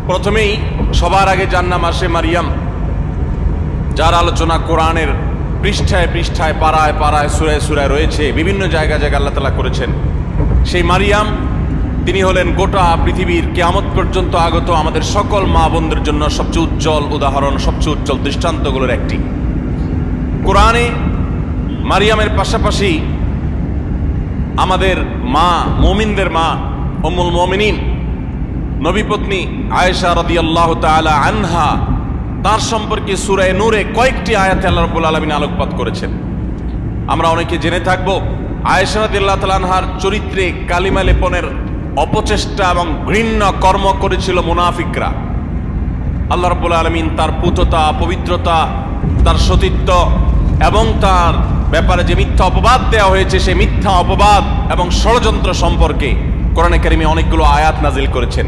প্রথমেই সবার আগে যার নাম আসে মারিয়াম, যার আলোচনা কোরআনের পৃষ্ঠায় পৃষ্ঠায় পাড়ায় পাড়ায় সুরায় সুরায় রয়েছে, বিভিন্ন জায়গায় জায়গায় আল্লাহ তাআলা করেছেন। সেই মারিয়াম তিনি হলেন গোটা পৃথিবীর কিয়ামত পর্যন্ত আগত আমাদের সকল মা বোনদের জন্য সবচেয়ে উজ্জ্বল উদাহরণ, সবচেয়ে উজ্জ্বল দৃষ্টান্তগুলোর একটি। কোরআনে মারিয়ামের পাশাপাশি আমাদের মা, মুমিনদের মা উম্মুল মুমিনিন নবীপত্নী আয়েশা রাদিয়াল্লাহু তাআলা আনহা, তার সম্পর্কে সূরা নূরে কয়েকটি আয়াতে আল্লাহ রাব্বুল আলামিন আলোকপাত করেছেন। আমরা অনেকে জেনে থাকব আয়েশা রাদিয়াল্লাহু তাআলা আনহার চরিত্রে কালিমা লেপনের অপচেষ্টা এবং ঘৃণ্য কর্ম করেছিল মুনাফিকরা। আল্লাহ রাব্বুল আলামিন তার পুততা, পবিত্রতা, তার সতীত্ব এবং তার ব্যাপারে যে মিথ্যা অপবাদ দেওয়া হয়েছে, সেই মিথ্যা অপবাদ এবং ষড়যন্ত্র সম্পর্কে কোরআনে কারিমে অনেকগুলো আয়াত নাজিল করেছেন।